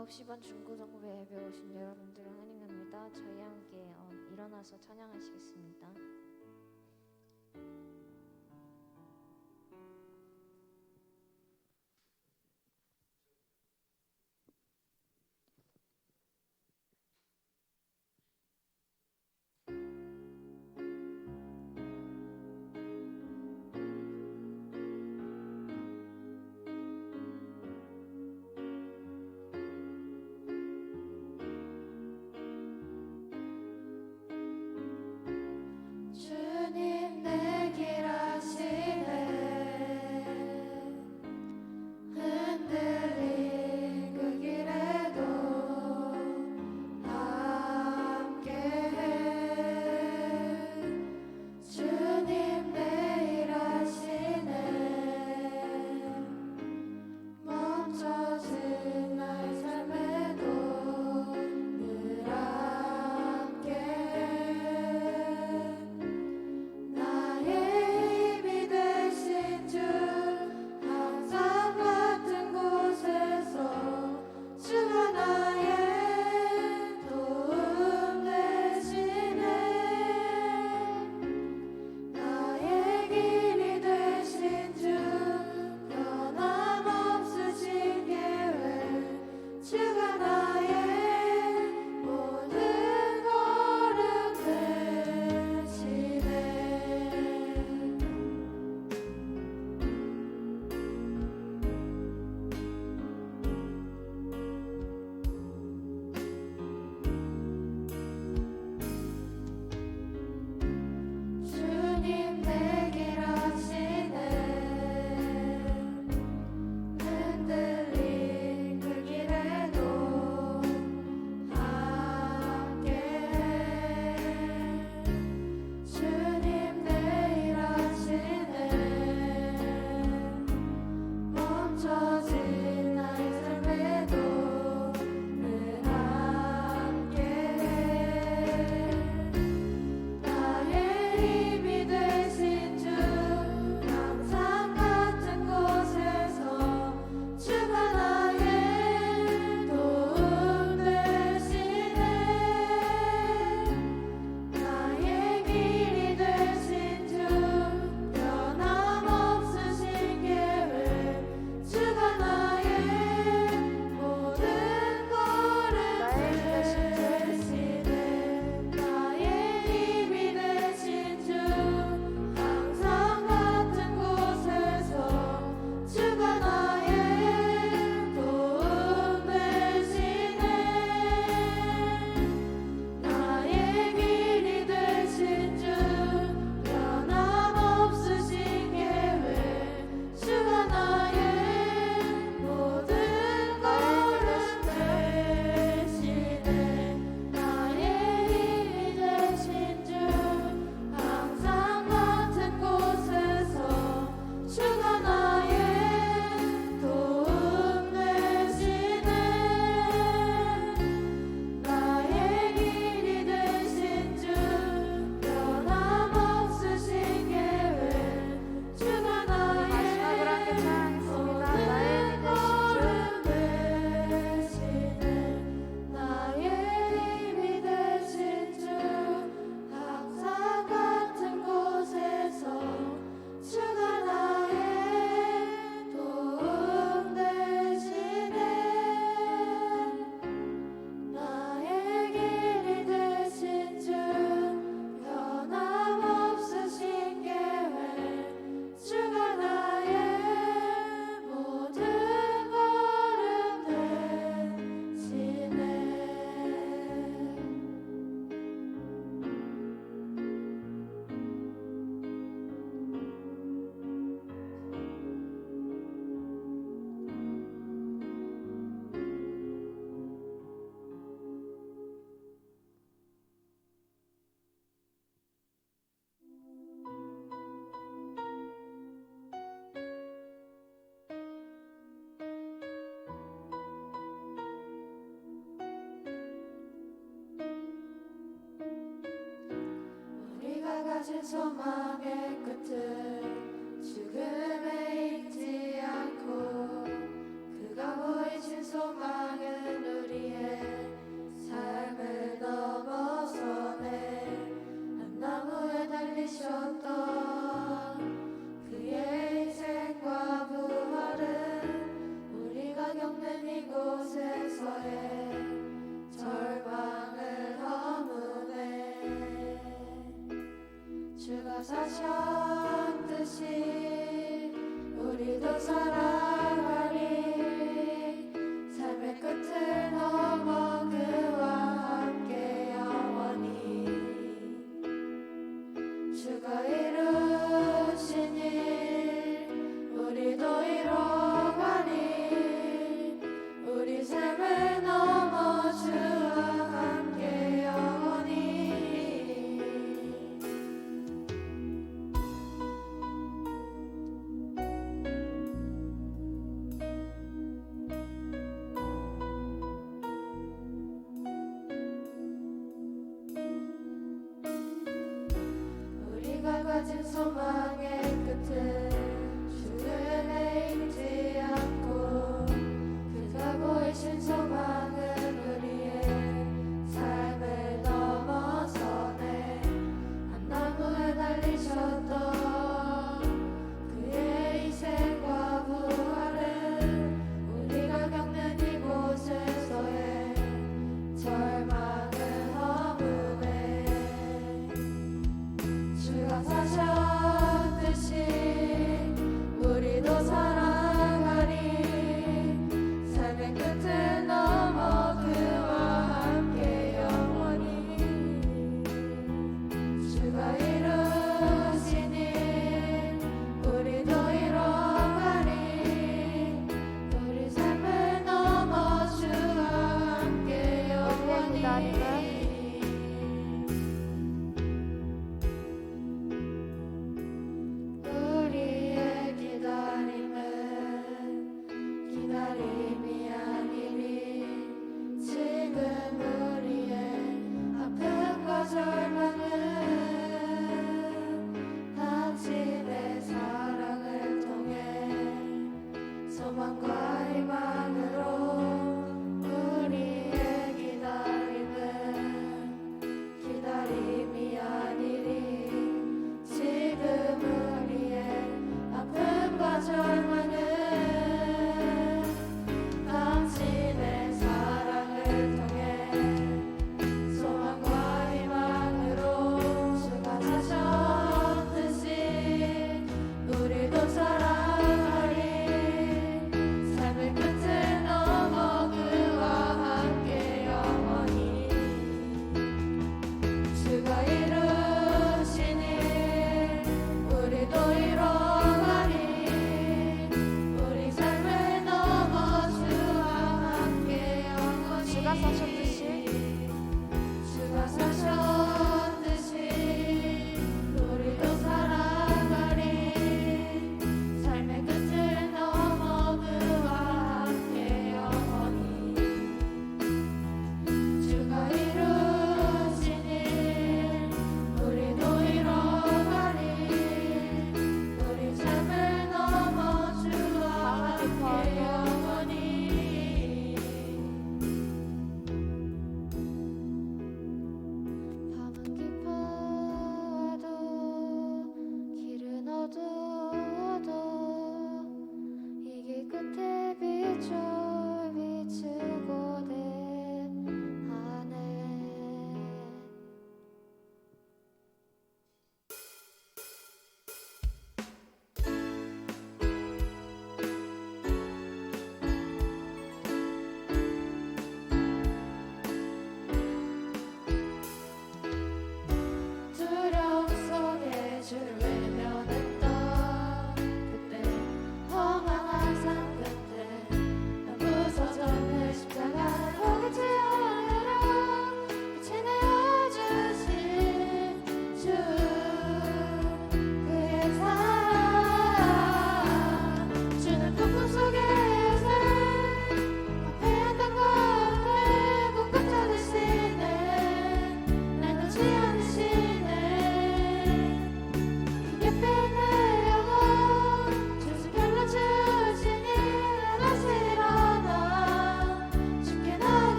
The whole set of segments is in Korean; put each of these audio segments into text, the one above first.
9시 반 중고등부 예배 오신 여러분들을 환영합니다. 저희 함께 일어나서 찬양하시겠습니다.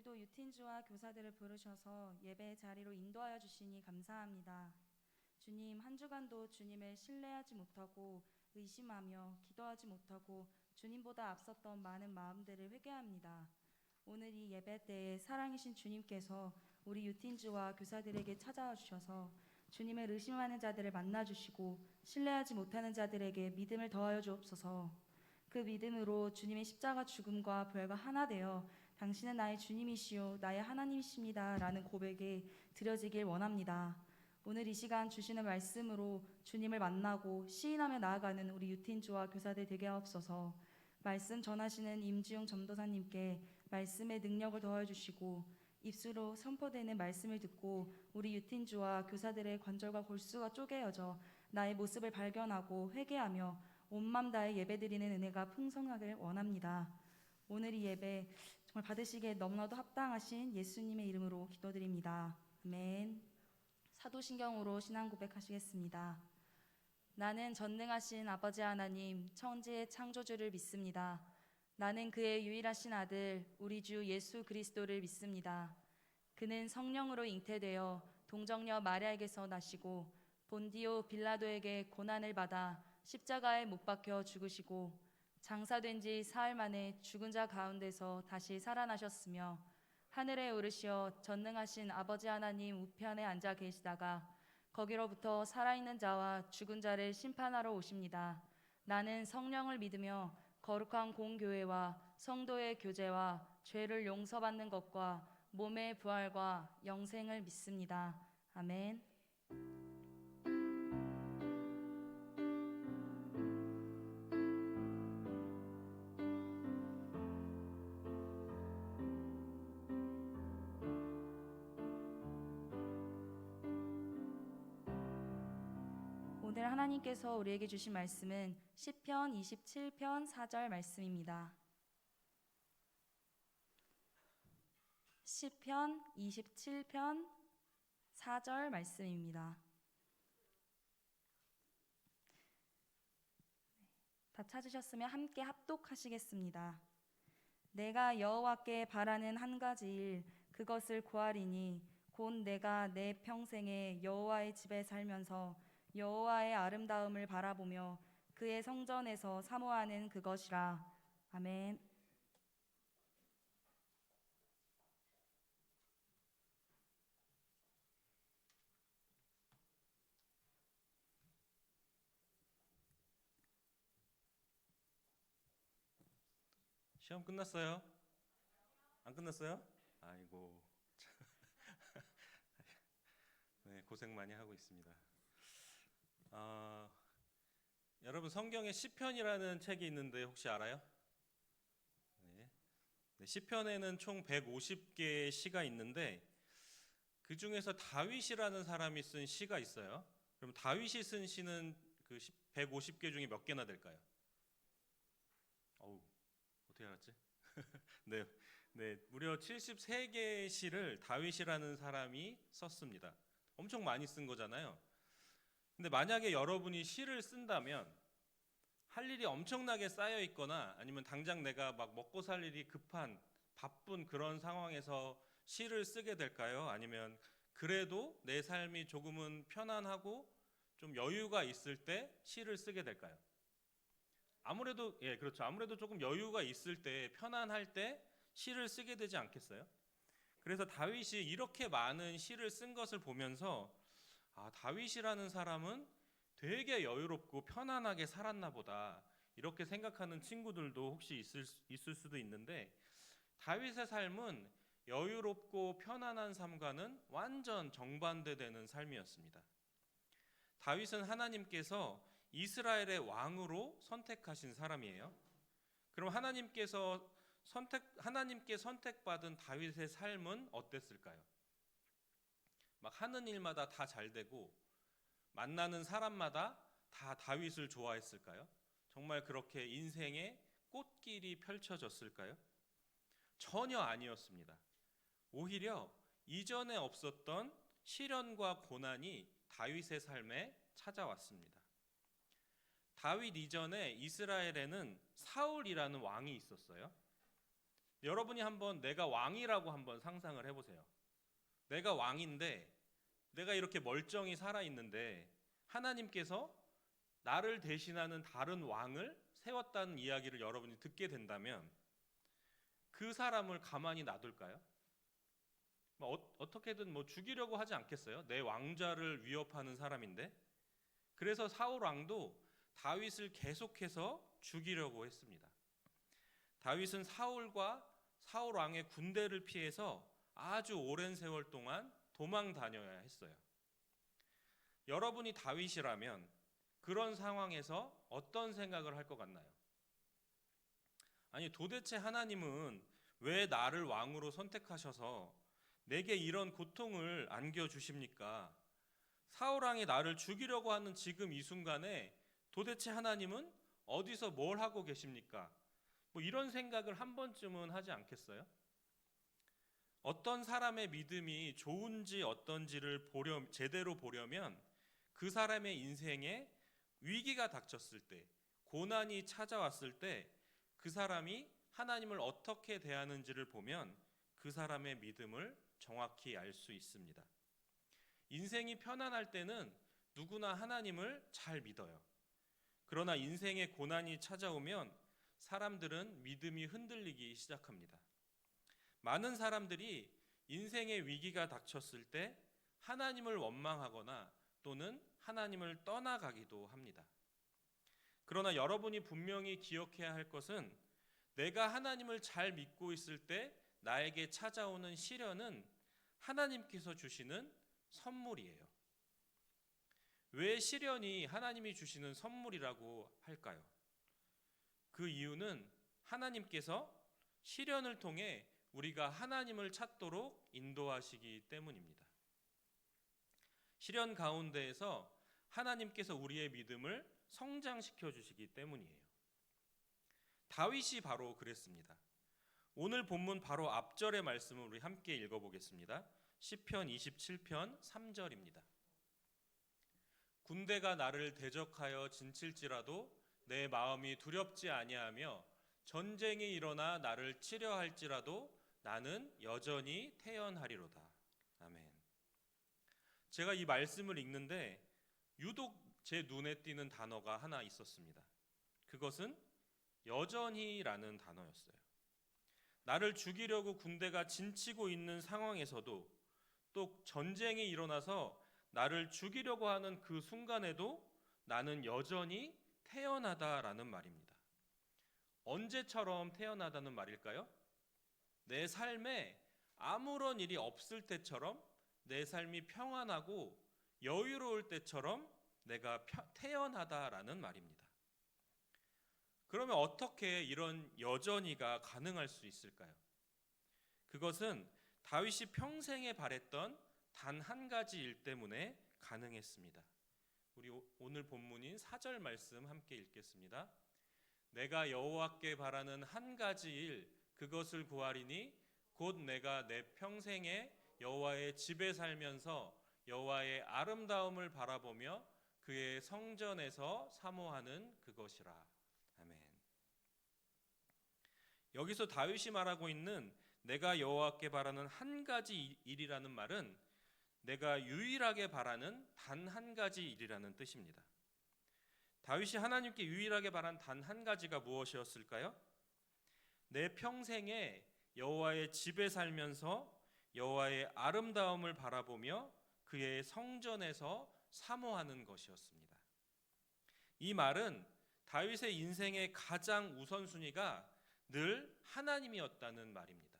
오늘도 유틴주와 교사들을 부르셔서 예배의 자리로 인도하여 주시니 감사합니다. 주님, 한 주간도 주님을 신뢰하지 못하고 의심하며 기도하지 못하고 주님보다 앞섰던 많은 마음들을 회개합니다. 오늘 이 예배 때에 사랑이신 주님께서 우리 유틴주와 교사들에게 찾아와 주셔서 주님을 의심하는 자들을 만나주시고 신뢰하지 못하는 자들에게 믿음을 더하여 주옵소서. 그 믿음으로 주님의 십자가 죽음과 부활과 하나 되어 당신은 나의 주님이시요 나의 하나님이십니다 라는 고백에 드려지길 원합니다. 오늘 이 시간 주시는 말씀으로 주님을 만나고 시인하며 나아가는 우리 유틴주와 교사들 되게 하옵소서. 말씀 전하시는 임지용 전도사님께 말씀의 능력을 더하여 주시고 입술로 선포되는 말씀을 듣고 우리 유틴주와 교사들의 관절과 골수가 쪼개어져 나의 모습을 발견하고 회개하며 온 맘 다해 예배드리는 은혜가 풍성하길 원합니다. 오늘 이 예배 정말 받으시기에 너무나도 합당하신 예수님의 이름으로 기도드립니다. 아멘. 사도신경으로 신앙 고백하시겠습니다. 나는 전능하신 아버지 하나님 천지의 창조주를 믿습니다. 나는 그의 유일하신 아들 우리 주 예수 그리스도를 믿습니다. 그는 성령으로 잉태되어 동정녀 마리아에게서 나시고 본디오 빌라도에게 고난을 받아 십자가에 못 박혀 죽으시고 장사된 지 사흘 만에 죽은 자 가운데서 다시 살아나셨으며 하늘에 오르시어 전능하신 아버지 하나님 우편에 앉아 계시다가 거기로부터 살아있는 자와 죽은 자를 심판하러 오십니다. 나는 성령을 믿으며 거룩한 공교회와 성도의 교제와 죄를 용서받는 것과 몸의 부활과 영생을 믿습니다. 아멘. 오늘 하나님께서 우리에게 주신 말씀은 시편 27편 4절 말씀입니다. 시편 27편 4절 말씀입니다. 다 찾으셨으면 함께 합독하시겠습니다. 내가 여호와께 바라는 한 가지 일 그것을 구하리니 곧 내가 내 평생에 여호와의 집에 살면서 여호와의 아름다움을 바라보며 그의 성전에서 사모하는 그것이라. 아멘. 시험 끝났어요? 안 끝났어요? 아이고. 네, 고생 많이 하고 있습니다. 아, 여러분 성경에 시편이라는 책이 있는데 혹시 알아요? 네. 네, 시편에는 총 150개의 시가 있는데 그 중에서 다윗이라는 사람이 쓴 시가 있어요. 그럼 다윗이 쓴 시는 그 150개 중에 몇 개나 될까요? 어우, 어떻게 알았지? 네, 네, 무려 73개의 시를 다윗이라는 사람이 썼습니다. 엄청 많이 쓴 거잖아요. 근데 만약에 여러분이 시를 쓴다면 할 일이 엄청나게 쌓여 있거나 아니면 당장 내가 막 먹고 살 일이 급한 바쁜 그런 상황에서 시를 쓰게 될까요? 아니면 그래도 내 삶이 조금은 편안하고 좀 여유가 있을 때 시를 쓰게 될까요? 아무래도 그렇죠. 아무래도 조금 여유가 있을 때 편안할 때 시를 쓰게 되지 않겠어요? 그래서 다윗이 이렇게 많은 시를 쓴 것을 보면서 다윗이라는 사람은 되게 여유롭고 편안하게 살았나 보다 이렇게 생각하는 친구들도 혹시 있을 수도 있는데 다윗의 삶은 여유롭고 편안한 삶과는 완전 정반대되는 삶이었습니다. 다윗은 하나님께서 이스라엘의 왕으로 선택하신 사람이에요. 그럼 하나님께 선택받은 다윗의 삶은 어땠을까요? 막 하는 일마다 다 잘 되고 만나는 사람마다 다 다윗을 좋아했을까요? 정말 그렇게 인생의 꽃길이 펼쳐졌을까요? 전혀 아니었습니다. 오히려 이전에 없었던 시련과 고난이 다윗의 삶에 찾아왔습니다. 다윗 이전에 이스라엘에는 사울이라는 왕이 있었어요. 여러분이 한번 내가 왕이라고 한번 상상을 해보세요. 내가 왕인데 내가 이렇게 멀쩡히 살아있는데 하나님께서 나를 대신하는 다른 왕을 세웠다는 이야기를 여러분이 듣게 된다면 그 사람을 가만히 놔둘까요? 어떻게든 죽이려고 하지 않겠어요? 내 왕좌를 위협하는 사람인데. 그래서 사울 왕도 다윗을 계속해서 죽이려고 했습니다. 다윗은 사울과 사울 왕의 군대를 피해서 아주 오랜 세월 동안 도망 다녀야 했어요. 여러분이 다윗이라면 그런 상황에서 어떤 생각을 할 것 같나요? 아니 도대체 하나님은 왜 나를 왕으로 선택하셔서 내게 이런 고통을 안겨주십니까? 사울 왕이 나를 죽이려고 하는 지금 이 순간에 도대체 하나님은 어디서 뭘 하고 계십니까? 이런 생각을 한 번쯤은 하지 않겠어요? 어떤 사람의 믿음이 좋은지 어떤지를 제대로 보려면 그 사람의 인생에 위기가 닥쳤을 때, 고난이 찾아왔을 때 그 사람이 하나님을 어떻게 대하는지를 보면 그 사람의 믿음을 정확히 알 수 있습니다. 인생이 편안할 때는 누구나 하나님을 잘 믿어요. 그러나 인생의 고난이 찾아오면 사람들은 믿음이 흔들리기 시작합니다. 많은 사람들이 인생의 위기가 닥쳤을 때 하나님을 원망하거나 또는 하나님을 떠나가기도 합니다. 그러나 여러분이 분명히 기억해야 할 것은 내가 하나님을 잘 믿고 있을 때 나에게 찾아오는 시련은 하나님께서 주시는 선물이에요. 왜 시련이 하나님이 주시는 선물이라고 할까요? 그 이유는 하나님께서 시련을 통해 우리가 하나님을 찾도록 인도하시기 때문입니다. 시련 가운데에서 하나님께서 우리의 믿음을 성장시켜 주시기 때문이에요. 다윗이 바로 그랬습니다. 오늘 본문 바로 앞절의 말씀을 우리 함께 읽어보겠습니다. 시편 27편 3절입니다. 군대가 나를 대적하여 진칠지라도 내 마음이 두렵지 아니하며 전쟁이 일어나 나를 치려 할지라도 나는 여전히 태연하리로다. 아멘. 제가 이 말씀을 읽는데 유독 제 눈에 띄는 단어가 하나 있었습니다. 그것은 여전히라는 단어였어요. 나를 죽이려고 군대가 진치고 있는 상황에서도 또 전쟁이 일어나서 나를 죽이려고 하는 그 순간에도 나는 여전히 태연하다라는 말입니다. 언제처럼 태어나다는 말일까요? 내 삶에 아무런 일이 없을 때처럼, 내 삶이 평안하고 여유로울 때처럼 내가 태어나다라는 말입니다. 그러면 어떻게 이런 여전히가 가능할 수 있을까요? 그것은 다윗이 평생에 바랬던 단 한 가지 일 때문에 가능했습니다. 우리 오늘 본문인 4절 말씀 함께 읽겠습니다. 내가 여호와께 바라는 한 가지 일, 그것을 구하리니 곧 내가 내 평생에 여호와의 집에 살면서 여호와의 아름다움을 바라보며 그의 성전에서 사모하는 그것이라. 아멘. 여기서 다윗이 말하고 있는 내가 여호와께 바라는 한 가지 일이라는 말은 내가 유일하게 바라는 단 한 가지 일이라는 뜻입니다. 다윗이 하나님께 유일하게 바란 단 한 가지가 무엇이었을까요? 내 평생에 여호와의 집에 살면서 여호와의 아름다움을 바라보며 그의 성전에서 사모하는 것이었습니다. 이 말은 다윗의 인생의 가장 우선순위가 늘 하나님이었다는 말입니다.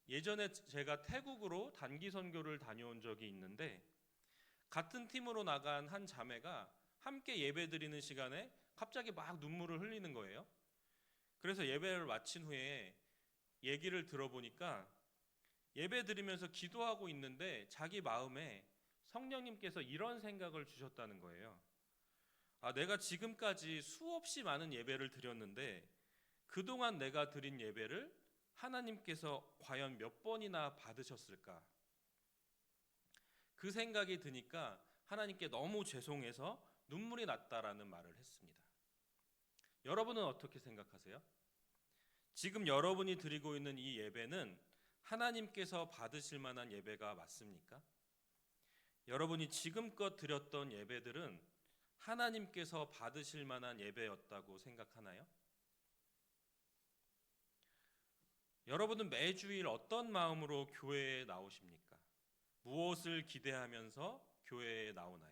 예전에 제가 태국으로 단기 선교를 다녀온 적이 있는데 같은 팀으로 나간 한 자매가 함께 예배드리는 시간에 갑자기 막 눈물을 흘리는 거예요. 그래서 예배를 마친 후에 얘기를 들어보니까 예배 드리면서 기도하고 있는데 자기 마음에 성령님께서 이런 생각을 주셨다는 거예요. 내가 지금까지 수없이 많은 예배를 드렸는데 그동안 내가 드린 예배를 하나님께서 과연 몇 번이나 받으셨을까? 그 생각이 드니까 하나님께 너무 죄송해서 눈물이 났다라는 말을 했습니다. 여러분은 어떻게 생각하세요? 지금 여러분이 드리고 있는 이 예배는 하나님께서 받으실 만한 예배가 맞습니까? 여러분이 지금껏 드렸던 예배들은 하나님께서 받으실 만한 예배였다고 생각하나요? 여러분은 매주일 어떤 마음으로 교회에 나오십니까? 무엇을 기대하면서 교회에 나오나요?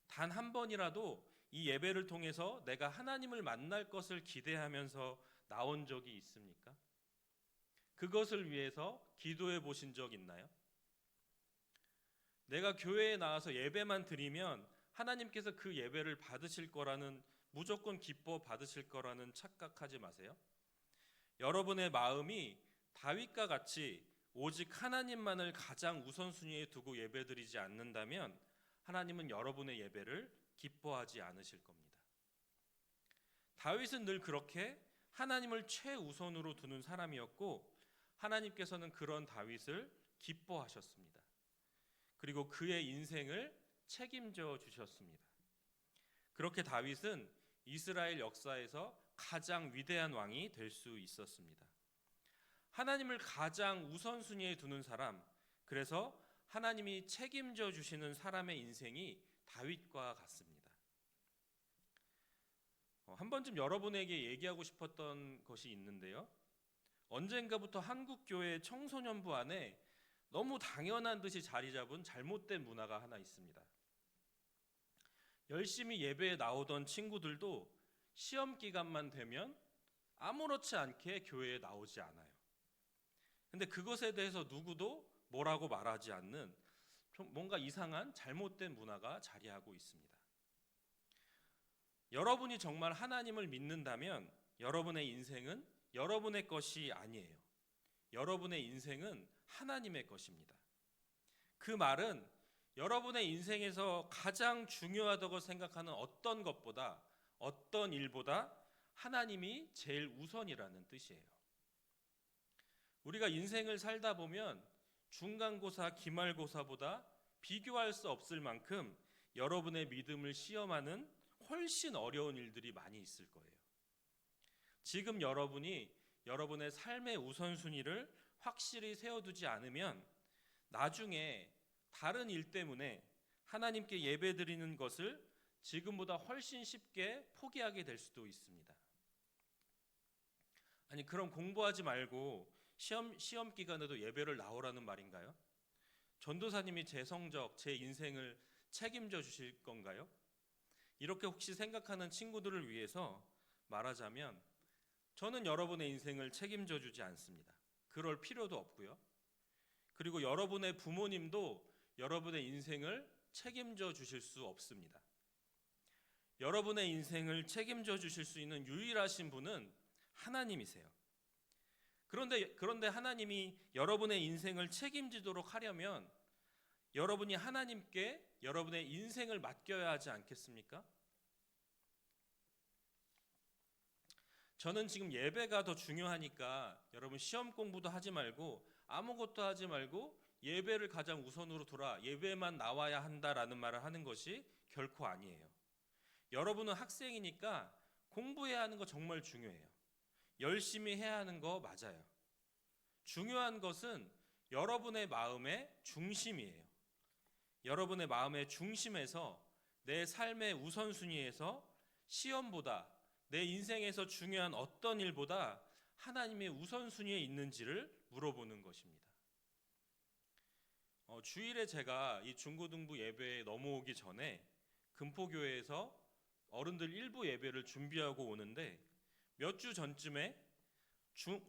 단 한 번이라도 이 예배를 통해서 내가 하나님을 만날 것을 기대하면서 나온 적이 있습니까? 그것을 위해서 기도해 보신 적 있나요? 내가 교회에 나와서 예배만 드리면 하나님께서 그 예배를 받으실 거라는, 무조건 기뻐 받으실 거라는 착각하지 마세요. 여러분의 마음이 다윗과 같이 오직 하나님만을 가장 우선순위에 두고 예배드리지 않는다면 하나님은 여러분의 예배를 기뻐하지 않으실 겁니다. 다윗은 늘 그렇게 하나님을 최우선으로 두는 사람이었고 하나님께서는 그런 다윗을 기뻐하셨습니다. 그리고 그의 인생을 책임져 주셨습니다. 그렇게 다윗은 이스라엘 역사에서 가장 위대한 왕이 될 수 있었습니다. 하나님을 가장 우선순위에 두는 사람, 그래서 하나님이 책임져 주시는 사람의 인생이 다윗과 같습니다. 한 번쯤 여러분에게 얘기하고 싶었던 것이 있는데요. 언젠가부터 한국 교회 청소년부 안에 너무 당연한 듯이 자리 잡은 잘못된 문화가 하나 있습니다. 열심히 예배에 나오던 친구들도 시험 기간만 되면 아무렇지 않게 교회에 나오지 않아요. 근데 그것에 대해서 누구도 뭐라고 말하지 않는 좀 뭔가 이상한 잘못된 문화가 자리하고 있습니다. 여러분이 정말 하나님을 믿는다면 여러분의 인생은 여러분의 것이 아니에요. 여러분의 인생은 하나님의 것입니다. 그 말은 여러분의 인생에서 가장 중요하다고 생각하는 어떤 것보다, 어떤 일보다 하나님이 제일 우선이라는 뜻이에요. 우리가 인생을 살다 보면 중간고사, 기말고사보다 비교할 수 없을 만큼 여러분의 믿음을 시험하는 훨씬 어려운 일들이 많이 있을 거예요. 지금 여러분이 여러분의 삶의 우선순위를 확실히 세워두지 않으면 나중에 다른 일 때문에 하나님께 예배드리는 것을 지금보다 훨씬 쉽게 포기하게 될 수도 있습니다. 아니, 그럼 공부하지 말고 시험 기간에도 예배를 나오라는 말인가요? 전도사님이 제 성적, 제 인생을 책임져 주실 건가요? 이렇게 혹시 생각하는 친구들을 위해서 말하자면 저는 여러분의 인생을 책임져 주지 않습니다. 그럴 필요도 없고요. 그리고 여러분의 부모님도 여러분의 인생을 책임져 주실 수 없습니다. 여러분의 인생을 책임져 주실 수 있는 유일하신 분은 하나님이세요. 그런데 하나님이 여러분의 인생을 책임지도록 하려면 여러분이 하나님께 여러분의 인생을 맡겨야 하지 않겠습니까? 저는 지금 예배가 더 중요하니까 여러분 시험 공부도 하지 말고 아무것도 하지 말고 예배를 가장 우선으로 둬라, 예배만 나와야 한다라는 말을 하는 것이 결코 아니에요. 여러분은 학생이니까 공부해야 하는 거 정말 중요해요. 열심히 해야 하는 거 맞아요. 중요한 것은 여러분의 마음의 중심이에요. 여러분의 마음의 중심에서 내 삶의 우선순위에서 시험보다 내 인생에서 중요한 어떤 일보다 하나님의 우선순위에 있는지를 물어보는 것입니다. 주일에 제가 이 중고등부 예배에 넘어오기 전에 금포교회에서 어른들 일부 예배를 준비하고 오는데 몇 주 전쯤에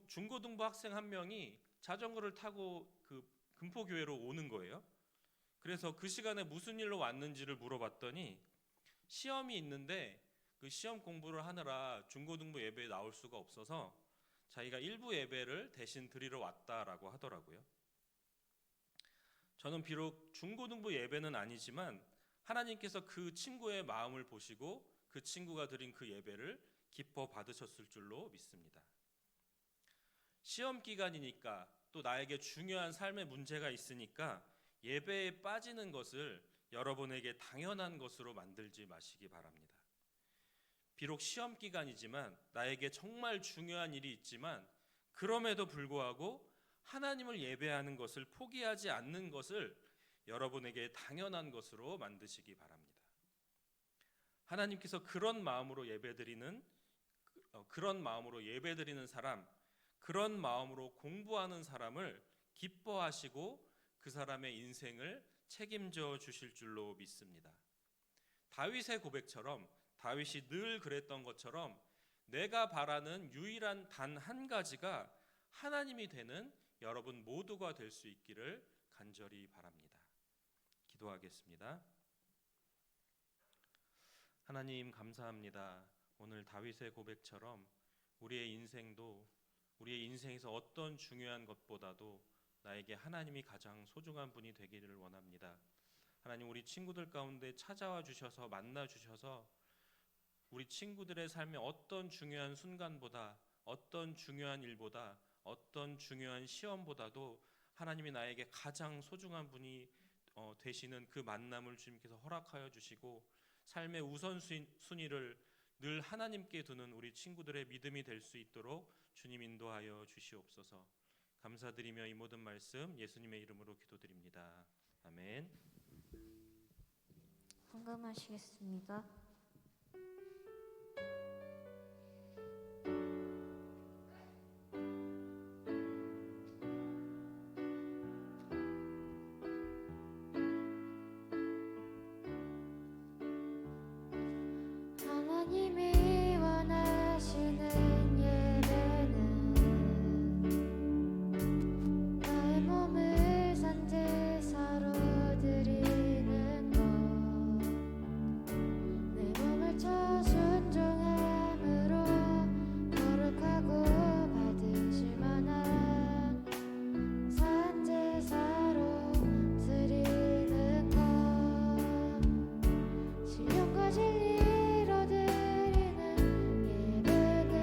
중고등부 학생 한 명이 자전거를 타고 그 금포교회로 오는 거예요. 그래서 그 시간에 무슨 일로 왔는지를 물어봤더니 시험이 있는데 그 시험 공부를 하느라 중고등부 예배에 나올 수가 없어서 자기가 일부 예배를 대신 드리러 왔다라고 하더라고요. 저는 비록 중고등부 예배는 아니지만 하나님께서 그 친구의 마음을 보시고 그 친구가 드린 그 예배를 기뻐 받으셨을 줄로 믿습니다. 시험 기간이니까 또 나에게 중요한 삶의 문제가 있으니까 예배에 빠지는 것을 여러분에게 당연한 것으로 만들지 마시기 바랍니다. 비록 시험 기간이지만 나에게 정말 중요한 일이 있지만 그럼에도 불구하고 하나님을 예배하는 것을 포기하지 않는 것을 여러분에게 당연한 것으로 만드시기 바랍니다. 하나님께서 그런 마음으로 예배드리는 사람, 그런 마음으로 공부하는 사람을 기뻐하시고 그 사람의 인생을 책임져 주실 줄로 믿습니다. 다윗의 고백처럼 다윗이 늘 그랬던 것처럼 내가 바라는 유일한 단 한 가지가 하나님이 되는 여러분 모두가 될 수 있기를 간절히 바랍니다. 기도하겠습니다. 하나님 감사합니다. 오늘 다윗의 고백처럼 우리의 인생에서 어떤 중요한 것보다도 나에게 하나님이 가장 소중한 분이 되기를 원합니다. 하나님 우리 친구들 가운데 찾아와 주셔서 만나 주셔서 우리 친구들의 삶의 어떤 중요한 순간보다 어떤 중요한 일보다 어떤 중요한 시험보다도 하나님이 나에게 가장 소중한 분이 되시는 그 만남을 주님께서 허락하여 주시고 삶의 우선순위를 늘 하나님께 두는 우리 친구들의 믿음이 될 수 있도록 주님 인도하여 주시옵소서. 감사드리며 이 모든 말씀 예수님의 이름으로 기도드립니다. 아멘. 헌금하시겠습니다. 하나님이 원하시는 예배는 나의 몸을 산제사로 드리는 것, 내 몸을 쳐 순종함으로 거룩하고 받으실 만한 산제사로 드리는 것, 신령과 진리로 드리는 예배는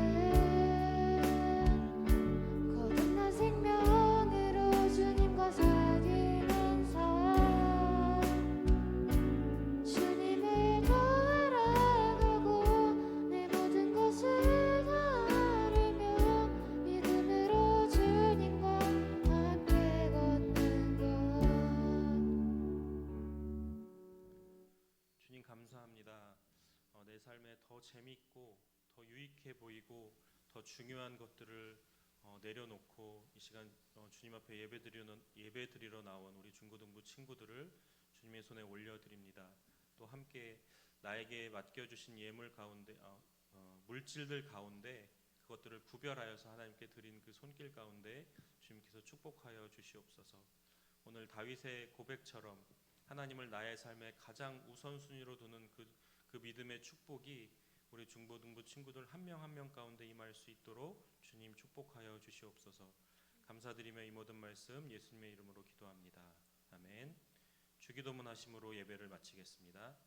거듭난 생명으로 주님과 사귀는 삶, 주님을 더 알아가고 내 모든 것을 다하며 믿음으로 주님과 함께 걷는 것. 주님 감사합니다. 내 삶에 더 재밌고 더 유익해 보이고 더 중요한 것들을 내려놓고 이 시간 주님 앞에 예배드리러 나온 우리 중고등부 친구들을 주님의 손에 올려드립니다. 또 함께 나에게 맡겨주신 예물 가운데 물질들 가운데 그것들을 구별하여서 하나님께 드린 그 손길 가운데 주님께서 축복하여 주시옵소서. 오늘 다윗의 고백처럼 하나님을 나의 삶의 가장 우선순위로 두는 그 믿음의 축복이 우리 중고등부 친구들 한 명 한 명 가운데 임할 수 있도록 주님 축복하여 주시옵소서. 감사드리며 이 모든 말씀 예수님의 이름으로 기도합니다. 아멘. 주기도문 하심으로 예배를 마치겠습니다.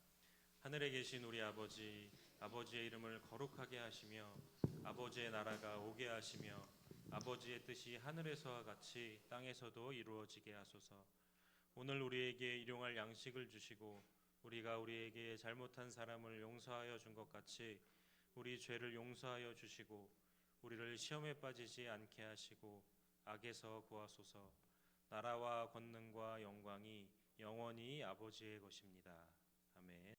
하늘에 계신 우리 아버지, 아버지의 이름을 거룩하게 하시며 아버지의 나라가 오게 하시며 아버지의 뜻이 하늘에서와 같이 땅에서도 이루어지게 하소서. 오늘 우리에게 일용할 양식을 주시고 우리가 우리에게 잘못한 사람을 용서하여 준 것 같이 우리 죄를 용서하여 주시고 우리를 시험에 빠지지 않게 하시고 악에서 구하소서. 나라와 권능과 영광이 영원히 아버지의 것입니다. 아멘.